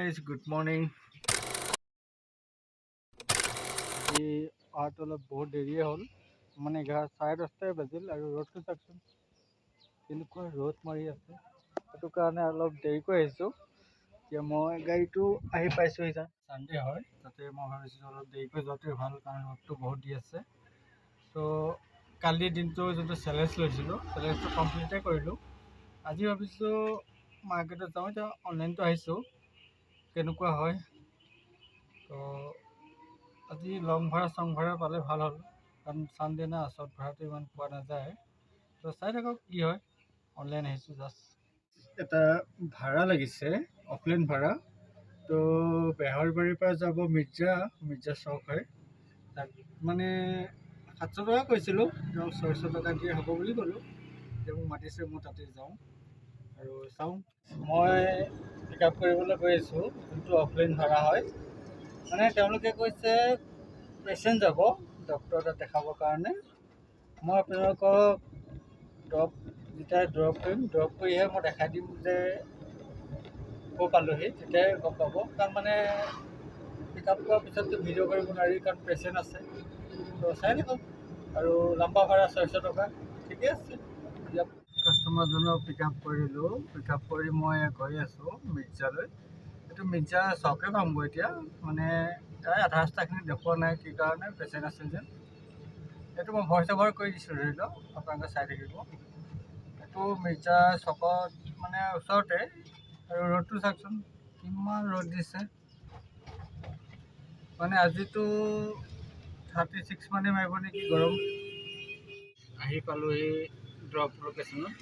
guys, good morning. এই আট অলপ বহুত দেৰিয়ে হ'ল মানে 10:30 বাজিল আৰু ৰ'দটো চাওকচোন কেনেকুৱা ৰ'দ মাৰি আছে সেইটো কাৰণে অলপ দেৰিকৈ আহিছোঁ। এতিয়া মই গাড়ীটো আহি পাইছোঁহি চানডে হয় তাতে মই ভাবিছোঁ অলপ দেৰিকৈ যোৱাটোৱে ভাল কাৰণ ৰ'দটো বহুত দি আছে। তো কালিৰ দিনটো যোনটো চেলেঞ্জ লৈছিলোঁ চেলেঞ্জটো কমপ্লিটেই কৰিলোঁ। আজি ভাবিছোঁ মাৰ্কেটত যাওঁ, এতিয়া অনলাইনটো আহিছোঁ কেনেকুৱা হয়। তো আজি লং ভাড়া পালে ভাল হ'ল কাৰণ চানডে না চৰ্ট ভাড়াটো ইমান পোৱা নাযায়। তো চাই থাকক কি হয়। অনলাইন আহিছোঁ জাষ্ট এটা ভাড়া লাগিছে অফলাইন ভাড়া। তো বেহাৰবাৰীৰ পৰা যাব মিৰ্জা চক হয় তাত মানে 700 টকা কৈছিলোঁ, 600 টকা দিয়ে হ'ব বুলি ক'লোঁ। এতিয়া মোক মাতিছে মই তাতে যাওঁ আৰু চাওঁ। মই পিক আপ কৰিবলৈ গৈ আছোঁ যোনটো অফলাইন ভাড়া হয়। মানে তেওঁলোকে কৈছে পেচেণ্ট যাব ডক্টৰ তাত দেখাবৰ কাৰণে। মই আপোনালোকক যেতিয়া ড্ৰপ কৰিহে মই দেখাই দিম যে ক'ৰ পালোঁহি, তেতিয়াই গম পাব। কাৰণ মানে পিক আপ কৰাৰ পিছততো ভিডিঅ' কৰিব নোৱাৰি কাৰণ পেচেণ্ট আছে। তো চাই থাকক আৰু লম্বা ভাড়া 600 টকা ঠিকে আছে। এতিয়া কাষ্টমাৰজনক পিক আপ কৰিলোঁ, পিক আপ কৰি মই গৈ আছোঁ মিৰ্জালৈ। এইটো মিৰ্জা চকে পামগৈ এতিয়া, মানে তাই আধা ৰাস্তাখিনি দেখুওৱা নাই কি কাৰণে পেচেণ্ট আছিল যে। এইটো মই ভইচ অভাৰ কৰি দিছোঁ, ধৰি লওক আপোনালোকে চাই থাকিব। এইটো মিৰ্জা চকত মানে ওচৰতে আৰু ৰ'দটো চাওকচোন কিমান ৰ'দ দিছে। মানে আজিতো 36 মানে মাৰিব নেকি গৰম। আহি পালোঁহি ড্ৰপ লোকেশ্যনত।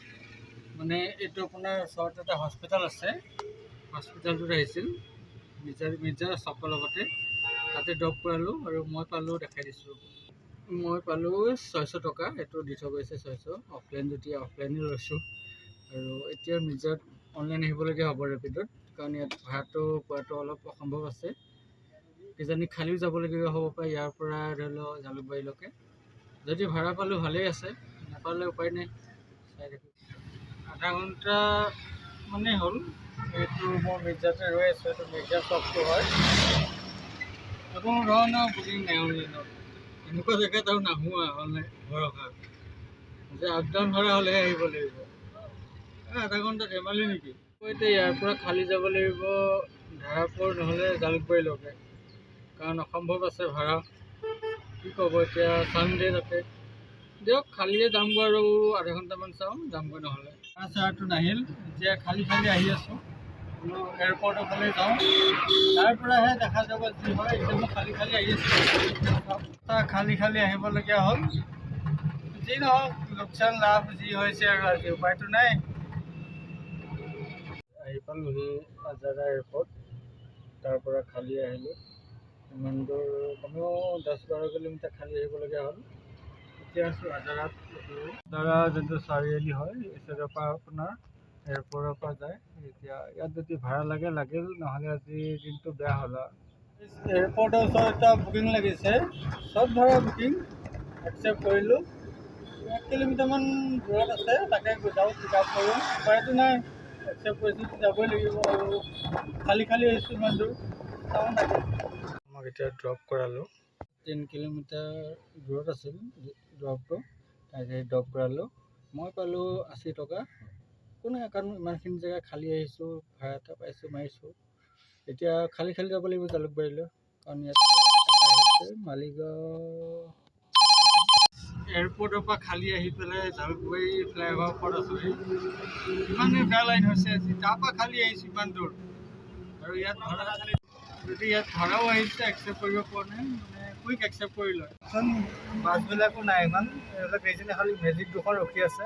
মানে এইটো আপোনাৰ ওচৰতে এটা হস্পিটেল আছে, হস্পিটেলটোত আহিছিল মিৰ্জা চকৰ লগতে। তাতে ড্ৰপ কৰালোঁ আৰু মই পালোঁ, দেখাই দিছোঁ। মই পালোঁ 600 টকা, এইটো দি থৈ গৈছে 600। অফলাইন যেতিয়া অফলাইনে লৈছোঁ আৰু এতিয়া মিৰ্জাত অনলাইন আহিবলগীয়া হ'ব ৰেপিডত, কাৰণ ইয়াত ভাড়াটো পোৱাটো অলপ অসম্ভৱ আছে। কিজানি খালিও যাবলগীয়া হ'ব পাৰে ইয়াৰ পৰা ধৰি লওক জালুকবাৰীলৈকে। যদি ভাড়া পালোঁ ভালেই আছে, নাপালে উপায় নাই। চাই থাকোঁ আধা ঘণ্টা মানে হ'ল এইটো মই মিৰ্জাতে ৰৈ আছোঁ। এইটো মিৰ্জা চকটো হয়। কোনো ধৰণৰ বুকিং নাই অনলাইনত। এনেকুৱা জেগাত আৰু নাহোঁ অনলাইন ভৰসা যে আপ ডাউন ভাড়া হ'লেহে আহিব লাগিব। আধা ঘণ্টা ধেমালি নেকি। এতিয়া ইয়াৰ পৰা খালি যাব লাগিব ধাৰাপুৰ নহ'লে জালুকবাৰীলৈকে, কাৰণ অসম্ভৱ আছে ভাড়া। কি ক'ব এতিয়া চানডে তাতে দিয়ক, খালিয়ে যামগৈ আৰু আধা ঘণ্টামান চাওঁ যামগৈ নহ'লে। চাৰটো নাহিল, এতিয়া খালি আহি আছোঁ। এয়াৰপৰ্টৰ ফালে যাওঁ, তাৰ পৰাহে দেখা যাব যি হয়। এতিয়া মই খালি আহি আছোঁ, খালি আহিবলগীয়া হ'ল। যি নহওক লোকচান লাভ যি হৈছে আৰু আজি উপায়টো নাই। আহি পালোঁহি আজাৰা এয়াৰপৰ্ট, তাৰ পৰা খালি আহিলোঁ। ইমান দূৰ কমেও 10-12 কিলোমিটাৰ খালি আহিবলগীয়া হ'ল। এতিয়া আছোঁ আজাৰাত। আজাৰা যোনটো চাৰিআলি হয় এই চাইডৰ পৰা আপোনাৰ এয়াৰপৰ্টৰ পৰা যায়। এতিয়া ইয়াত যদি ভাড়া লাগিল, নহ'লে আজি দিনটো বেয়া হ'ল আৰু। এয়াৰপৰ্টৰ ওচৰত এটা বুকিং লাগিছে, চব ভাড়া বুকিং একচেপ্ট কৰিলোঁ। 1 কিলোমিটাৰমান দূৰত আছে, তাকে যাওঁ পিক আপ কৰোঁ। উপায়টো নাই, একচেপ্ট কৰিছোঁ যাবই লাগিব আৰু খালি আহিছোঁ ইমান দূৰ চাওঁ তাকে। আমাক এতিয়া ড্ৰপ কৰালোঁ, 3 কিলোমিটাৰ দূৰত আছিল ড্ৰপটো, তাকে ড্ৰপ কৰালোঁ। মই পালোঁ 80 টকা। একো নাই, কাৰণ ইমানখিনি জেগা খালি আহিছোঁ, ভাড়া এটা পাইছোঁ মাৰিছোঁ। এতিয়া খালি যাব লাগিব জালুকবাৰীলৈ, কাৰণ ইয়াত আহিছে মালিগাঁও। এয়াৰপৰ্টৰ পৰা খালি আহি পেলাই জালুকবাৰী ফ্লাইঅভাৰ ওপৰত আছোঁ। ইমানেই বেয়া লাইন হৈছে আজি, তাৰ পৰা খালি আহিছোঁ ইমান দূৰ আৰু ইয়াত ভাড়া যদি ইয়াত ভাড়াও আহিছে একচেপ্ট কৰিব পৰা নাই। মানে কুইক একচেপ্ট কৰি লয়। বাছবিলাকো নাই ইমান, এইবিলাক এইখিনি খালি মেজিক দুখন ৰখি আছে।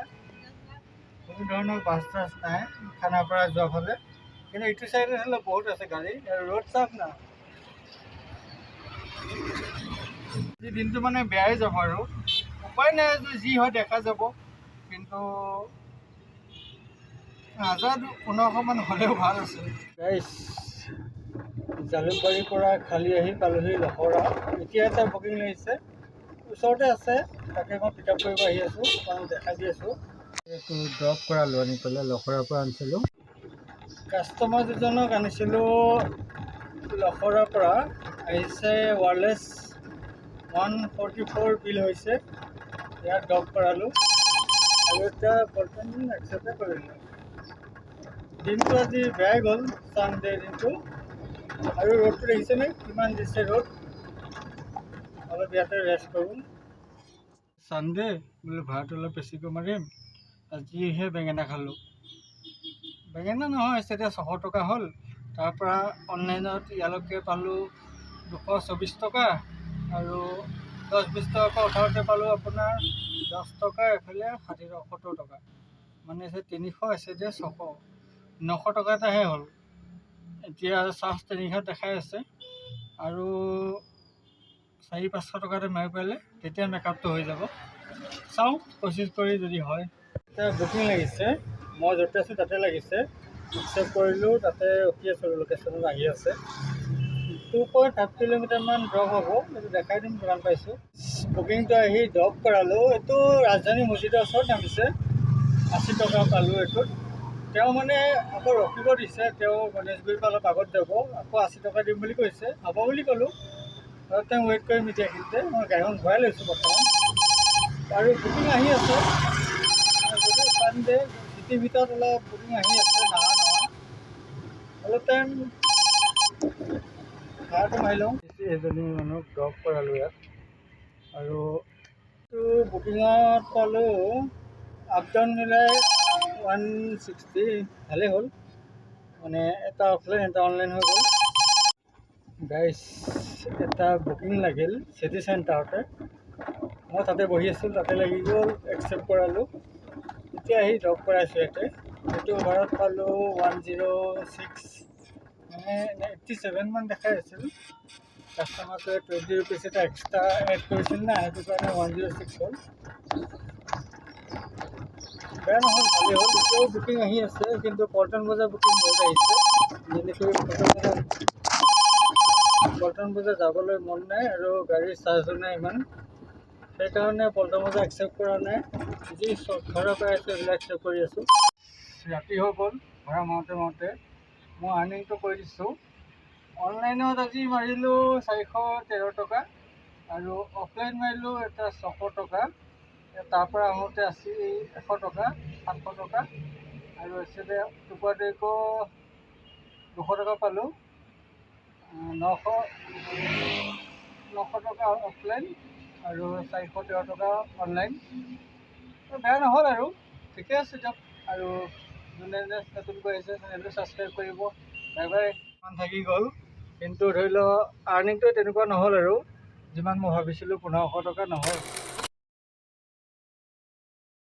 কোনো ধৰণৰ বাছ চাছ নাই খানাপাৰা যোৱা ফালে, কিন্তু ইটো চাইডে হ'লে বহুত আছে গাড়ী। ৰ'ড চাওক না, আজি দিনটো মানে বেয়াই যাব আৰু উপায় নাই, যি হয় দেখা যাব। কিন্তু 1000-1500 হ'লেও ভাল আছে। জালুকবাৰীৰ পৰা খালি আহি পালোঁহি লখৰা। এতিয়া এটা বুকিং লাগিছে, ওচৰতে আছে, তাকে মই পিক আপ কৰিব আহি আছোঁ, দেখাই দি আছোঁ। এইটো ড্ৰপ কৰালোঁ, আনি পেলাই লখৰাৰ পৰা আনিছিলোঁ। কাষ্টমাৰ দুজনক আনিছিলোঁ লখৰাৰ পৰা আহিছে ৱাৰলেছ 144 বিল হৈছে। ইয়াত ড্ৰপ কৰালোঁ আৰু এতিয়া বৰ্তমান একচেপ্টে কৰিলোঁ। দিনটো আজি বেয়াই গ'ল, চানডে দিনটো। আৰু ৰ'দটো দেখিছেনে কিমান দিছে ৰ'দ। অলপ ইয়াতে ৰেষ্ট কৰোঁ। চানডে বোলে ভাত অলপ বেছিকৈ মাৰিম। আজিহে বেঙেনা খালোঁ। বেঙেনা নহয়, এতিয়া 600 টকা হ'ল। তাৰপৰা অনলাইনত ইয়ালৈকে পালোঁ 224 টকা আৰু 10-20 টকা উঠাওঁতে পালোঁ আপোনাৰ 10 টকা, এফালে 70 টকা। মানে 300 আছে, এতিয়া 600, 900 টকা এটাহে হ'ল। এতিয়া চাৰ্জ 300 দেখাই আছে আৰু 400-500 টকা এটা মাৰি পাৰিলে তেতিয়া মেকআপটো হৈ যাব। চাওঁ কোচিছ কৰি যদি হয়। এতিয়া বুকিং লাগিছে, মই য'তে আছোঁ তাতে লাগিছে। একচেপ্ট কৰিলোঁ, তাতে ৰখি আছোঁ, লোকেশ্যনত আহি আছে। 2.5 কিলোমিটাৰমান ড্ৰপ হ'ব, এইটো দেখাই দিম কিমান পাইছোঁ। বুকিংটো আহি ড্ৰপ কৰালোঁ। এইটো ৰাজধানী মছজিদৰ ওচৰত নামিছে, 80 টকা পালোঁ এইটোত। তেওঁ মানে আকৌ ৰখিব দিছে, তেওঁ গণেশগুৰিৰ পৰা অলপ আগত যাব, আকৌ 80 টকা দিম বুলি কৈছে। হ'ব বুলি ক'লোঁ, আৰু তেওঁ ৱেইট কৰিম এতিয়া। কিন্তু মই গাড়ীখন ঘূৰাই লৈছোঁ বৰ্তমান, আৰু বুকিং আহি আছে। যদি চানডে চিটিৰ ভিতৰত অলপ বুকিং আহি আছে, অলপ টাইম ভাড়াটো মাৰি লওঁ। এজনী মানুহক ড্ৰপ কৰালোঁ ইয়াত, আৰু বুকিঙত পালোঁ আপ ডাউন মিলাই 160। ভালেই হ'ল, মানে এটা অফলাইন এটা অনলাইন হৈ গ'ল। গাইজ, এটা বুকিং লাগিল চিটি চেণ্টাৰতে। মই তাতে বহি আছিলোঁ, তাতে লাগি গ'ল, একচেপ্ট কৰালোঁ। এতিয়া আহি ড্ৰপ কৰাইছোঁ ইয়াতে। এইটো ভাড়াত পালোঁ 106, মানে 87 মান দেখাই আছিল। কাষ্টমাৰটোৱে 20 ৰুপিজ এটা এক্সট্ৰা এড কৰিছিল না, সেইটো কাৰণে 106 হ'ল। বেয়া নহ'ল, ভালেই হ'ল। এতিয়াও বুকিং আহি আছে, কিন্তু পল্টন বজাৰ বুকিং বহুত আহিছে। যেনেকৈ পল্টন বজাৰ যাবলৈ মন নাই আৰু গাড়ীৰ চাৰ্জো নাই ইমান, সেইকাৰণে পল্টন বজাৰ একচেপ্ট কৰা নাই। যি ঘৰৰ পৰা আছোঁ এইবিলাক একচেপ্ট কৰি আছোঁ। ৰাতি হৈ গ'ল ভাড়া মাৰোঁতে মই আৰ্নিংটো কৰি দিছোঁ। অনলাইনত আজি মাৰিলোঁ 413 টকা, আৰু অফলাইন মাৰিলোঁ এটা 600 টকা। তাৰপৰা আহোঁতে 100 টকা, 700 টকা, আৰু এক্সেপ্টে টুকুৰা 200 টকা পালোঁ। 900 টকা অফলাইন আৰু 413 টকা অনলাইন। বেয়া নহ'ল আৰু ঠিকে আছে দিয়ক। আৰু যোনে নতুনকৈ আহিছে চেনেলটো ছাবস্ক্ৰাইব কৰিব। Bye bye. ইমান থাকি গ'ল, কিন্তু ধৰি লওক আৰ্নিংটো তেনেকুৱা নহ'ল আৰু যিমান মই ভাবিছিলোঁ 1500 টকা নহ'ল।